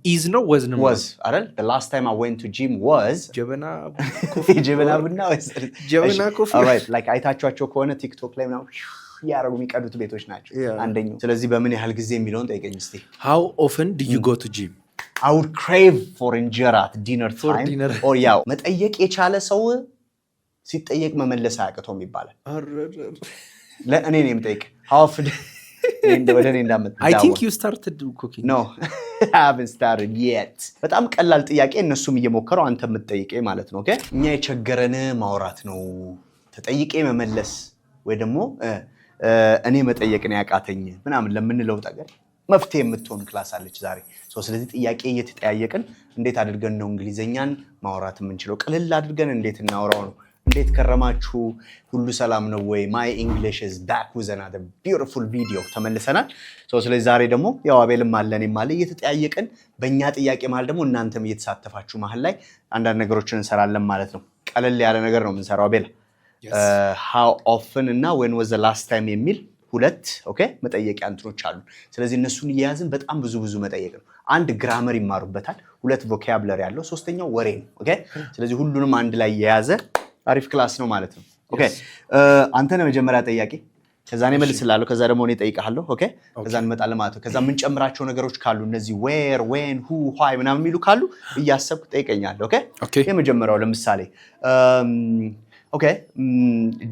is no was no was አይደል the last time I went to gym was ጀበና ኮፊ ጀበና ቡና ጀበና ኮፊ all right like አይታችኋቸው ከሆነ ቲክቶክ ላይ ምናምን ያረጉ የሚቀዱት ቤቶች ናቸው አንደኛው ስለዚህ በምን ያህል ጊዜ የሚለውን ጠይቀኝ እስቲ how often do you go to gym I would crave for እንጀራ at dinner time or ያው መጠየቅ የቻለ ሰው ሲጠየቅ መመለስ አያቅተውም ይባላል ለእኔ ነው የምጠይቅ how often I think you started cooking no I haven't started yet በጣም ቀላል ጥያቄ እነሱም እየሞከሩ አንተ የምትጠይቀኝ ማለት ነው ኦኬ እኛ የቸገረን ማውራት ነው ተጠይቄ መመለስ ወይ ደግሞ እኔ መጠየቅን ያቃተኝ ምናምን ለምንለው ነገር መፍትሄ የምትሆን ክላስ አለች ዛሬ ስለዚህ ጥያቄ እየተጠያየቅን እንዴት አድርገን ነው እንግሊዘኛን ማውራት የምንችለው ቀለል አድርገን እንዴት እናወራው ነው እንዴት ከረማችሁ ሁሉ ሰላም ነው ወይ my English is back with another beautiful video ተመልሰናል ስለዚህ ዛሬ ደግሞ ያው አቤልም አለን ማለት እየተጠያየቅን በእኛ ጥያቄ ማለት ደግሞ እናንተም እየተሳተፋችሁ መሃል ላይ አንዳንድ ነገሮችን እንሰራለን ማለት ነው ቀለል ያለ ነገር ነው የምንሰራው አቤል how often እና when was the last time የሚል ሁለት ኦኬ መጠየቂያ እንትኖች አሉ ስለዚህ እነሱን እያያዝን በጣም ብዙ መጠየቅ ነው አንድ ግራመር ይማሩበታል ሁለት ቮካብላሪ ያለው ሶስተኛው ወሬ ነው ኦኬ ስለዚህ ሁሉንም አንድ ላይ የያዘ አሪፍ ክላስ ነው ማለት ነው ኦኬ አንተ ነው መጀመሪያ ጠያቂ ከዛ እኔ መልስላለሁ ከዛ ደግሞ እኔ ጠይቃለሁ ኦኬ ከዛ እንመጣለን ማለት ነው ከዛ ምን ጨምራቸው ነገሮች ካሉ እነዚህ where when who why ምናምን የሚሉ ካሉ እያሰብኩ ጠይቀኛለሁ ኦኬ የመጀመሪያው ለምሳሌ ኦኬ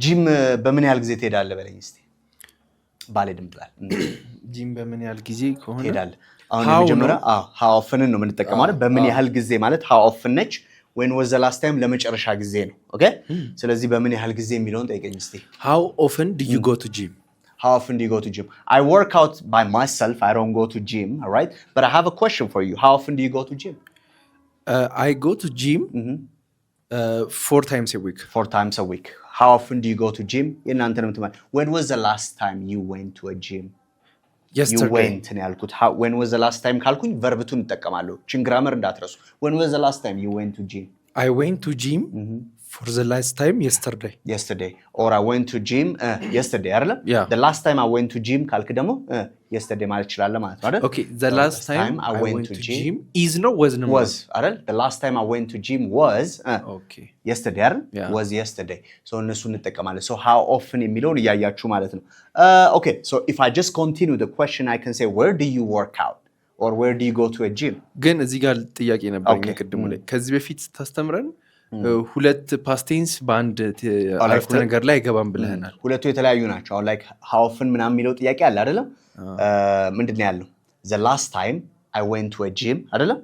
ጂም በምን ያህል ጊዜ ትሄዳለህ በለኝ እስቲ ባለድም ብላል ጂም በምን ያህል ጊዜ ከሆነ ትሄዳለህ አሁን የመጀመሪያ how often ነው የምንጠቀመው አይደል በምን ያህል ጊዜ ማለት how often ነች when was the last time ለመጨረሻ ጊዜ ነው ኦኬ ስለዚህ በምን ያህል ጊዜ የሚለውን ጠይቀኝ እስቲ how often do you go to gym how often do you go to gym I work out by myself I don't go to gym all right but I have a question for you how often do you go to gym I go to gym 4 times a week 4 times a week how often do you go to gym የናንተ ነው ተማር when was the last time you went to a gym yesterday you went ነው ያልኩት when was the last time ካልኩኝ ቨርብቱን እንጠቀማለሁ ችን ግራመር እንዳትረሱ when was the last time you went to gym I went to gym for the last time yesterday or I went to gym yesterday አይደል the last time I went to gym ካልክ ደግሞ yesterday ማለት ይችላል ማለት ነው አይደል okay the last time I went to gym is no was no was አይደል the last time I went to gym was okay yesterday አይደል was yesterday so እነሱ እንጠቀማለን so how often የሚለውን ያያያችሁ ማለት ነው okay so if I just continue the question I can say where do you work out or where do you go to a gym ግን እዚህ ጋር ጥያቄ ነበርኝ ቅድሙ ላይ ከዚህ በፊት ታስተምረን ሁለት ፓስቴንስ በአንድ አረፍተ ነገር ላይ አይገባም ብለናል ሁለቱ የተለያዩ ናቸው አሁን like how often ምናምን የሚለው ጥያቄ አለ አይደለም ምንድነው ያለው the last time I went to a gym አይደለም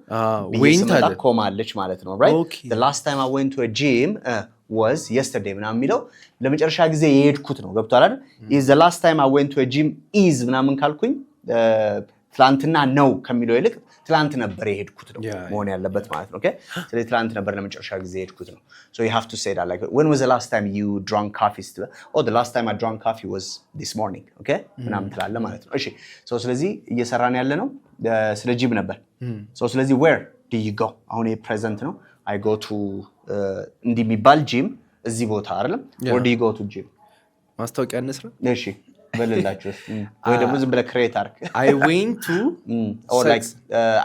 went አለ ቆማለች ማለት ነው right the last time I went to a gym was yesterday ምናምን የሚለው ለመጨረሻ ጊዜ የሄድኩት ነው ገብቷል አይደል is the last time I went to a gym is ምናምን ካልኩኝ ትላንትና ነው ከሚለው ይልቅ ትላንት ነበር የሄድኩት ነው መሆን ያለበት ማለት ነው ኦኬ ስለዚህ ትላንት ነበር ለመጨረሻ ጊዜ የሄድኩት ነው so you have to say that like when was the last time you drank coffee the last time I drank coffee was this morning okay ምናምን ትላለህ ማለት ነው እሺ so ስለዚህ እየሰራን ያለ ነው ስለ ጂም ነበር so ስለዚህ where do you go አሁን የፕሬዘንት ነው I go to እንዲሚባል ጂም እዚህ ቦታ አይደለም where do you go to gym ማስታወቂያ እንስራ እሺ በለላችሁ ወይ ደግሞ ዝም ብለህ ክሬት አርክ I went to or like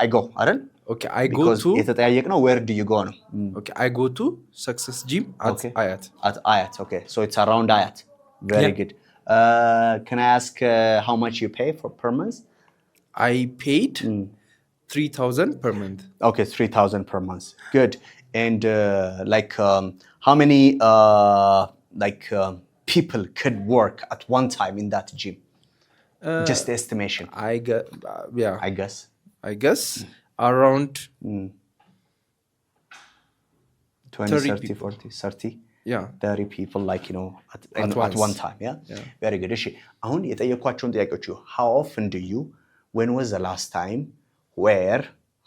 I go አይደል okay I go to የተጠያየቅ ነው where do you go ነው okay I go to Success Gym at Ayat okay so it's around Ayat very good can I ask how much you pay per month I paid 3,000 per month okay 3,000 per month good and like how many people could work at one time in that gym just the estimation I guess around 20 30 40 30 30 people like you know at one time very good እሺ አሁን የጠየኳቸውን ጥያቄዎች how often do you when was the last time where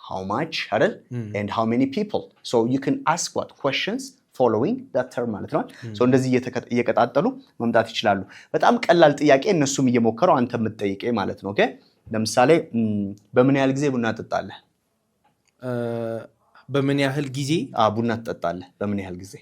how much አይደል and how many people so you can ask what questions following that term ማለት ነው so እንደዚህ እየቀጣጠሉ መምጣት ይችላሉ በጣም ቀላል ጥያቄ እነሱም እየሞከሩ አንተ የምትጠይቀኝ ማለት ነው ኦኬ ለምሳሌ በምን ያህል ጊዜ ቡና ትጠጣለህ በምን ያህል ጊዜ ቡና ትጠጣለህ በምን ያህል ጊዜ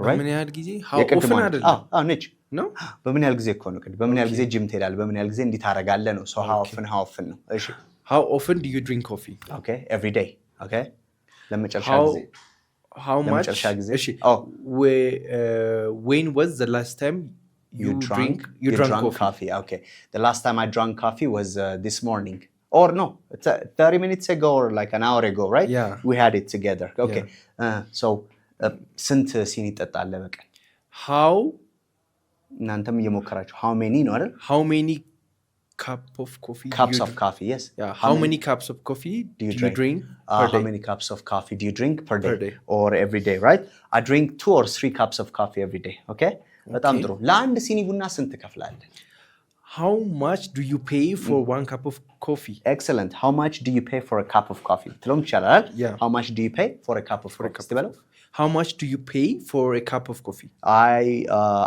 በምን ያህል ጊዜ how often አይደል ነች ነው በምን ያህል ጊዜ እኮ ነው በምን ያህል ጊዜ ጂም ትሄዳለህ በምን ያህል ጊዜ እንዲህ ታረጋለህ ነው so how often ነው እሺ How often do you drink coffee? Okay, every day. Okay. How much? When was the last time you drank coffee? Okay. The last time I drank coffee was this morning. Or no, it's 30 minutes ago or like an hour ago, right? Yeah. We had it together. Okay. So, ስንት ሲኒ ትጠጣለህ በቀን? እናንተም እየሞከራችሁ how many ነው አይደል? How many cups of coffee? Cups of coffee, yes. Yeah. How many cups of coffee do you drink per day? How many cups of coffee do you drink per day? Or every day, right? I drink 2 or 3 cups of coffee every day, okay? በጣም ጥሩ። ለአንድ ሲኒ ቡና ስንት ትከፍላለህ? How much do you pay for 1 cup of coffee? Excellent. How much do you pay for a cup of coffee? ትሎም ይቻላል። Yeah. How much do you pay for a cup of coffee? How much do you pay for a cup of coffee?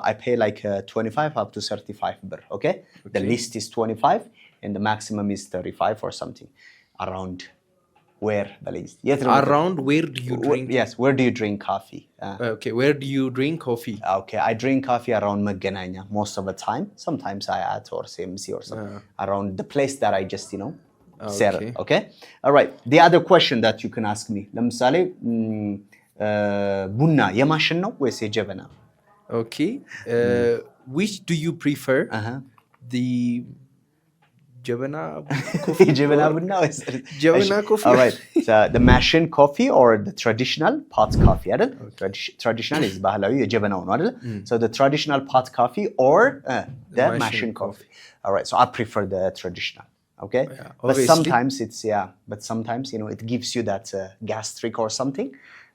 I pay like 25 up to 35 birr, okay? The least is 25 and the maximum is 35 or something. Around where the least? Around where do you drink? Yes, where do you drink coffee? Okay, where do you drink coffee? Okay, I drink coffee around Magananya most of the time. Sometimes I at or CMC or something. Around the place that I just, settle, okay? All right, the other question that you can ask me. ለምሳሌ ቡና የማሽን ነው ወይስ የጀበና? Okay. Which do you prefer? The Jebena coffee? Jebena ቡና ወይስ Jebena coffee? All right. So the machine coffee or the traditional pot coffee አይደል? Traditional is ባህላዊ የጀበናው ነው አይደል? So the traditional pot coffee or the machine coffee. All right. So I prefer the traditional. Okay? Yeah, but sometimes sometimes it gives you that gastric or something.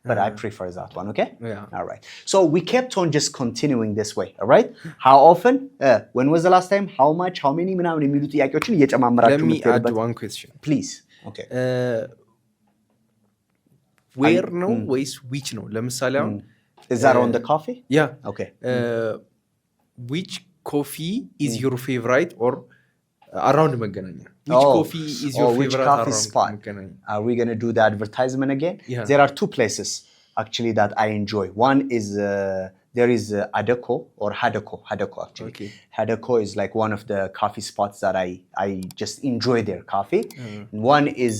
But I prefer that one, okay? Yeah. All right. So we kept on just continuing this way, all right? How often? When was the last time? How much? How many? ምናምን የሚሉ ጥያቄዎችን እየጨማመራችሁ Let me add one question. Please. Okay. Where ነው ወይስ which ነው? ለምሳሌ አሁን Is that on the coffee? Yeah. Okay. Which coffee is your favorite or around Magananya? Which coffee is your favorite coffee around spot? Magananya? Are we going to do the advertisement again? Yeah. There are 2 places actually that I enjoy. One is there is Hadako or Hadako actually. Okay. Hadako is like one of the coffee spots that I just enjoy their coffee. One is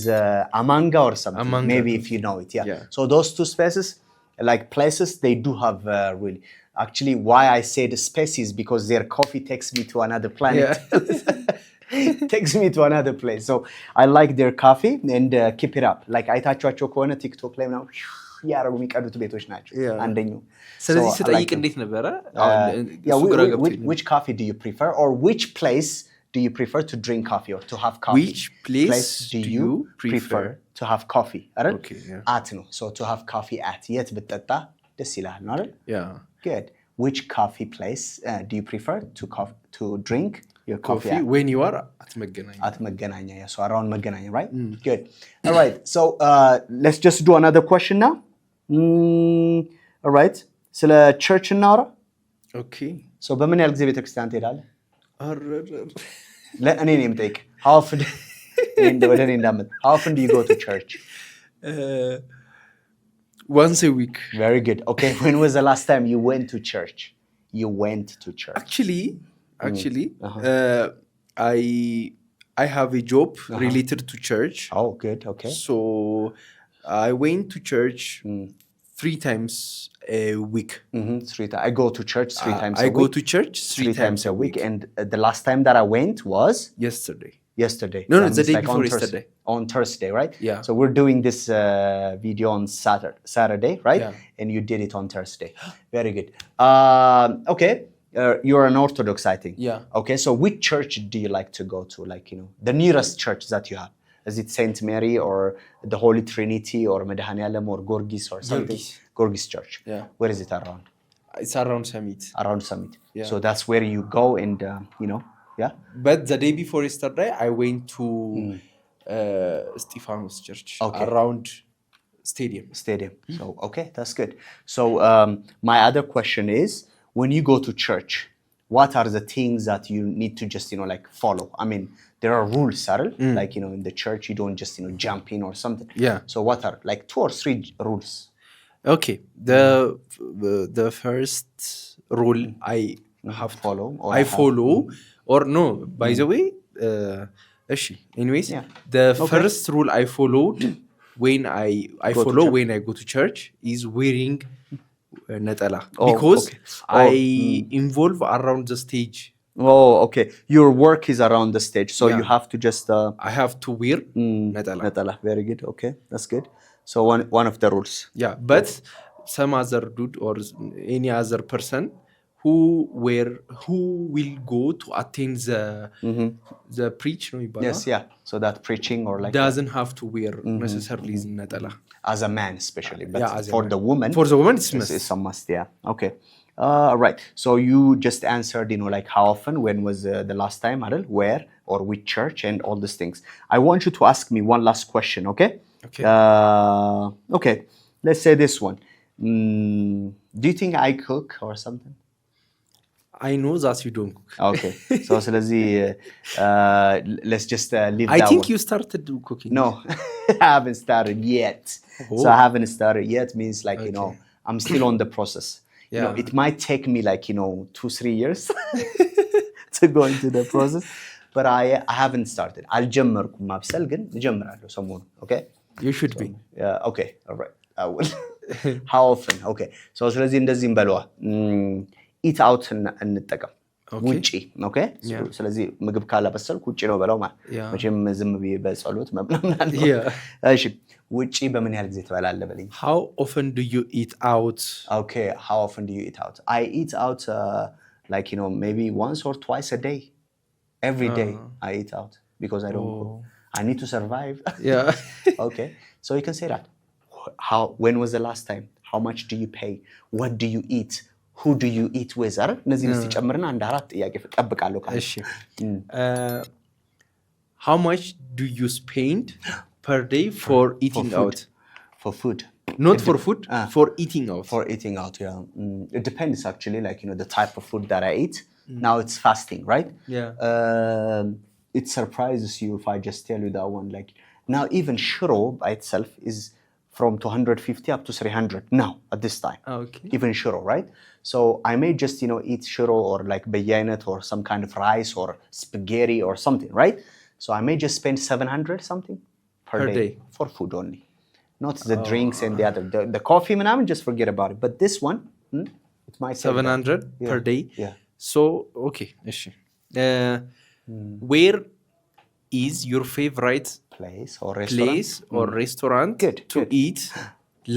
Amanga or something. Amanga. Maybe if you know it. Yeah. Yeah. So those 2 spaces, like places, they do have really. Actually, why I say the space is because their coffee takes me to another planet. Yeah. takes me to another place. So I like their coffee and keep it up. Like አይታችኋቸው ከሆነ ቲክቶክ ላይ ምናምን ያረጉ የሚቀዱት ቤቶች ናቸው አንደኛው። ስለዚህ ስጠይቅ እንዴት ነበረ? Which coffee do you prefer or which place do you prefer to drink coffee or to have coffee? Which place do you prefer to have coffee? አይደል? Okay, yeah. At ነው. So to have coffee at የት ብትጠጣ ደስ ይላል ነው አይደል? Yeah. Good. Which coffee place do you prefer to drink your coffee at? When you are at Magananya. At Magananya, yeah. So around Magananya, right? Good. All right. So let's just do another question now. All right. ስለ church እናውራ? Okay. So በምን ያህል ጊዜ ቤተክርስቲያን ትሄዳለህ? እኔ ነኝ የምጠይቅ። How often do you go to church? Once a week. Very good. Okay. When was the last time you went to church? Actually, I have a job related to church. Oh, good. Okay. So I went to church 3 times a week. I go to church 3 times a week. I go to church 3 times a week. And the last time that I went was? Yesterday. No, the day before yesterday. On Thursday, right? Yeah. So we're doing this video on Saturday, right? Yeah. And you did it on Thursday. Very good. Okay. You're an Orthodox, I think. Yeah. Okay. So which church do you like to go to? Like, the nearest church that you have. Is it Saint Mary or the Holy Trinity or Medhanialam or Gorgis or something? Gorgis Church. Yeah. Where is it around? It's around Summit. Around Summit. Yeah. So that's where you go and, yeah. But the day before yesterday, I went to Stephanos Church around Stadium. So, okay, that's good. So my other question is, when you go to church, what are the things that you need to just, like follow? I mean, there are rules, Sarah. Like, in the church, you don't just, jump in or something. Yeah. So what are like 2 or 3 rules? Okay. The first rule I have follow. I follow. Or no, by the way, Anyways, the first rule I followed when I follow when I go to church is wearing netala because I involve around the stage. Okay. Your work is around the stage, so you have to just. I have to wear netala. Netala, very good. Okay, that's good. So one of the rules. Yeah, but some other dude or any other person who will go to attend the preach, no? Yes, yeah. So that preaching or like doesn't have to wear necessarily netala. As a man, especially, but for the woman, it's a must. Yeah. Okay. Right. So you just answered, like how often, when was the last time, Adel, where or which church, and all these things. I want you to ask me one last question. Okay. Okay. Okay. Let's say this one. Do you think I cook or something? I know that you don't cook. Okay. So let's just leave I that think one. you started cooking. No, I haven't started yet. So I haven't started yet means like, I'm still on the process. Yeah. It might take me like, 2-3 years to go into the process, but I haven't started. አልጀመርኩም ማብሰል ግን እጀምራለሁ ሰሞኑን. Okay? You should be. Yeah, okay. All right. I will. How often? Okay. So ስለዚህ እንደዚህ እንበለዋ. Eat out እንጠቀም. ውጪ ኦኬ። ስለዚህ ምግብ ካላበሰልኩ ውጪ ነው በለው ማለት መቼም ዝም ብዬ በጸሎት መብላምናል። እሺ ውጪ በምን ያህል ጊዜ ትበላለህ በለኝ። How often do you eat out? Okay, how often do you eat out? I eat out like maybe once or twice a day. Every day I eat out because I don't cook. I need to survive. Yeah. Okay. So you can say that. When was the last time? How much do you pay? What do you eat? Who do you eat with? እነዚህ ልስቲ ጨምርና አንድ አራት ጥያቄ እጠብቃለሁ ካለ። እሺ how much do you spend per day for eating out? For food. Not for food, for eating out. For eating out, yeah. It depends actually, like the type of food that I eat. Now it's fasting, right? Yeah. It surprises you if I just tell you that one. Like now even shiro by itself is from 250 up to 300 now at this time. Okay. Even shiro, right? So I may just eat shiro or like bayyanet or some kind of rice or spaghetti or something, right? So I may just spend 700 something per day for food only, not the drinks and the other the coffee. Man, just forget about it. But this one, it might 700 per day. Yeah. So okay, where is your favorite place or restaurant to eat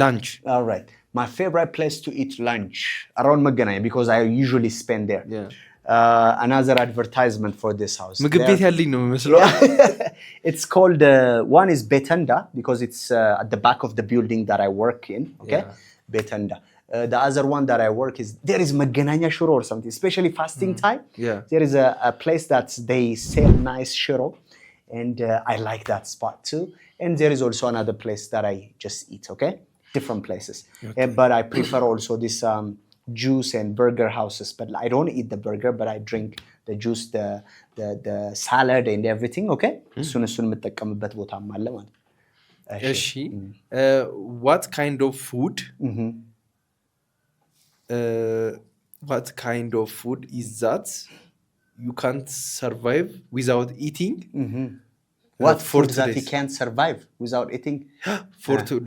lunch? All right. My favorite place to eat lunch around Maganaya because I usually spend there. Yeah. Another advertisement for this house. ምግብ ቤት ያለኝ ነው የሚመስለው. It's called one is Betenda because it's at the back of the building that I work in. Okay, Betenda. The other one that I work is there is Magananya shiro or something, especially fasting time. Yeah. There is a place that they sell nice shiro, and I like that spot too. And there is also another place that I just eat. Okay, different places. Okay. But I prefer also this juice and burger houses. But I don't eat the burger, but I drink the juice, the salad and everything. Okay. እሱን የምጠቀምበት ቦታም አለ ማለት። እሺ what kind of food? What kind of food is that you can't survive without eating? What food that you can't survive without eating?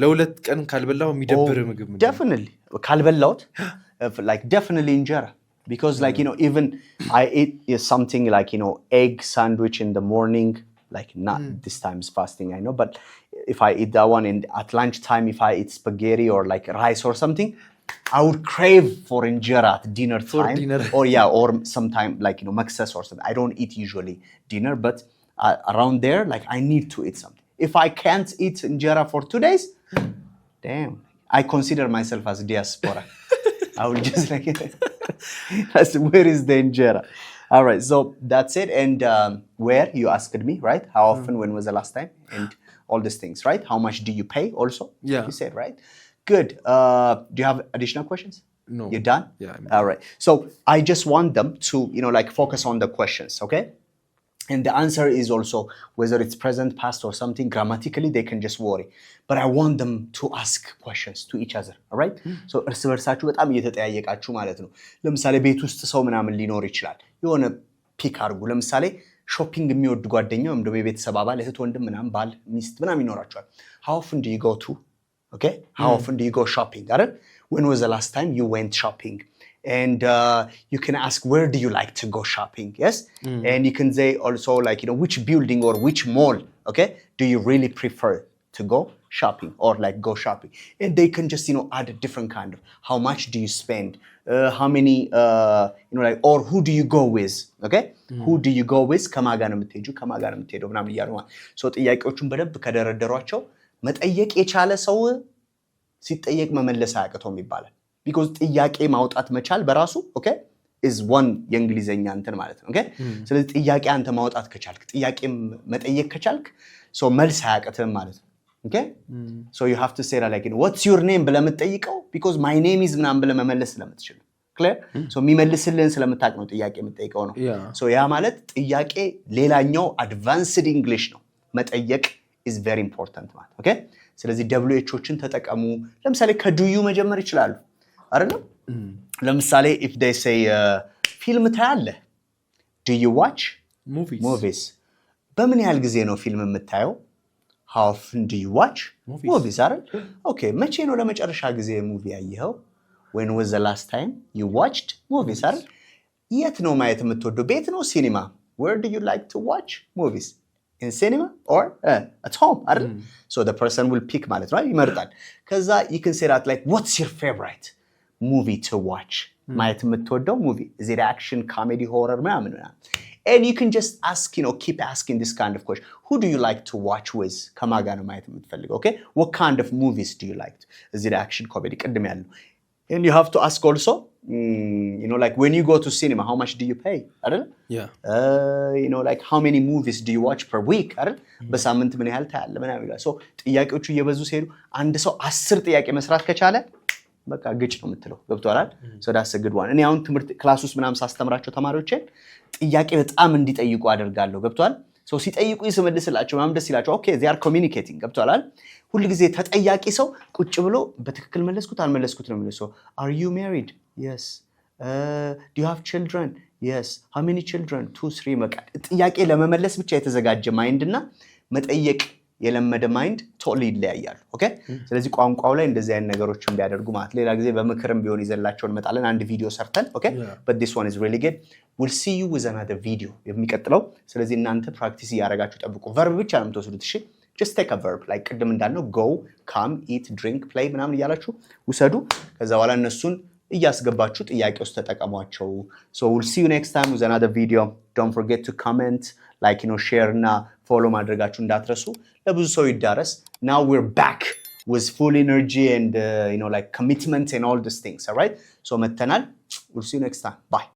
ለሁለት ቀን ካልበላው የሚደብር ምግብ ነው። Definitely ካልበላውት like definitely injera because like even I eat something like egg sandwich in the morning, like not this time is fasting I know, but if I eat that one and at lunchtime if I eat spaghetti or like rice or something, I would crave for injera at dinner time. Or sometime like maksas or something. I don't eat usually dinner, but around there like I need to eat something. If I can't eat injera for 2 days, damn, I consider myself as diaspora. I will just like where is the injera? All right, so that's it. And where you asked me, right? How often? When was the last time? And all these things, right? How much do you pay? Also, you said, right? Good. Do you have additional questions? No. You're done? Yeah. All right. So I just want them to like focus on the questions, okay? And the answer is also whether it's present, past, or something. Grammatically, they can just worry. But I want them to ask questions to each other. All right? So እርስ በርሳችሁ በጣም እየተጠያየቃችሁ ማለት ነው። ለምሳሌ ቤት ውስጥ ሰው ምናምን ሊኖር ይችላል። የሆነ ፒክ አድርጉ። ለምሳሌ ሾፒንግ የሚወድ ጓደኛ ወይም ደግሞ የቤተሰብ አባል እህት ወንድም ምናምን ባል ሚስት ምናምን ይኖራቸዋል how often do you go to okay how often do you go shopping አይደል when was the last time you went shopping and you can ask where do you like to go shopping yes and you can say also like which building or which mall okay do you really prefer to go shopping or like go shopping and they can just add a different kind of how much do you spend how many like or who do you go with okay who do you go with ከማጋ ነው የምትሄጂው ከማጋ ነው የምትሄደው ምናምን እያሉ ማለት ሶ ጥያቄዎቹን በደንብ ከደረደሯቸው መጠየቅ የቻለ ሰው ሲጠየቅ መመለስ አያቅተውም ይባላል because ጥያቄ ማውጣት መቻል በራሱ okay is one የእንግሊዘኛ እንትን ማለት ነው okay ስለዚህ ጥያቄ አንተ ማውጣት ከቻልክ ጥያቄ መጠየቅ ከቻልክ ሶ መልስ አያቅተም ማለት ነው okay so you have to say that like what's your name ብለህ የምትጠይቀው because my name is ምናምን ብለህ መመለስ ስለምትችል clear so የሚመልስልህን ስለምታውቅ ነው ጥያቄ የምትጠይቀው ነው so ያ ማለት ጥያቄ ሌላኛው advanced english ነው መጠየቅ is very important ማለት okay ስለዚህ WHዎችን ተጠቀሙ ለምሳሌ ከዱዩ መጀመር ይችላሉ አይደል ለምሳሌ if they say ፊልም ታያለህ do you watch movies በምን ያህል ጊዜ ነው ፊልም የምታየው how often do you watch movies አይደል okay መቼ ነው ለመጨረሻ ጊዜ ሙቪ ያየኸው when was the last time you watched movies አይደል የት ነው ማየት የምትወደው ቤት ነው ሲኒማ where do you like to watch movies in cinema or at home አይደል so the person will pick ማለት ነው ይመርጣል ከዛ you can say that like what's your favorite movie to watch ማየት የምትወደው movie is it action comedy horror ምናምን and you can just ask keep asking this kind of question who do you like to watch with ከማጋ ነው ማየት የምትፈልገው okay what kind of movies do you like is it action comedy ቅድም ያለው and you have to ask also like when you go to cinema how much do you pay አይደል like how many movies do you watch per week አይደል በሳምንት ምን ያህል ታያለህ ምናምን ይላል so ጥያቄዎቹ እየበዙ ሲሄዱ አንድ ሰው 10 ጥያቄ መስራት ከቻለ በቃ ግጭ ነው የምትለው ገብቷል so that's a good one እኔ አሁን ትምህርት ክላስ ውስጥ ምናምን ሳስተምራቸው ተማሪዎችን ጥያቄ በጣም እንዲጠይቁ አደርጋለሁ ገብቷል so ሲጠይቁ ይስመልስላቸው ምናምን ደስ ይላቸው okay they are communicating ገብቷል ሁሉ ጊዜ ተጠያቂ ሰው ቁጭ ብሎ በትክክል መለስኩት አልመለስኩት ነው የሚለው so are you married yes do you have children yes how many children 2 3 በቃ ጥያቄ ለመመለስ ብቻ የተዘጋጀ ማይንድ እና መጠየቅ የለመደ ማይንድ ቶሊ ይለያያሉ ኦኬ ስለዚህ ቋንቋው ላይ እንደዚህ አይነት ነገሮችን ቢያደርጉ ማለት ሌላ ጊዜ በመከረም ቢሆን ይዘላቸው እንመጣለን አንድ ቪዲዮ ሰርተን ኦኬ but this one is really good we'll see you with another video የሚቀጥለው ስለዚህ እናንተ ፕራክቲስ ያደርጋችሁ ጠብቁ verb ብቻ ነው የምትወስዱት እሺ just take a verb like ቅድም እንዳልነው go come eat drink play ምናምን እያላችሁ ውሰዱ ከዛ በኋላ እነሱን እያስገባችሁ ጥያቄ ውስጥ ተጠቀሟቸው so we'll see you next time with another video don't forget to comment like share እና follow ማድረጋችሁ እንዳትረሱ ለብዙ ሰው ይዳረስ now we're back with full energy and like commitment and all these things all right so መተናል we'll see you next time bye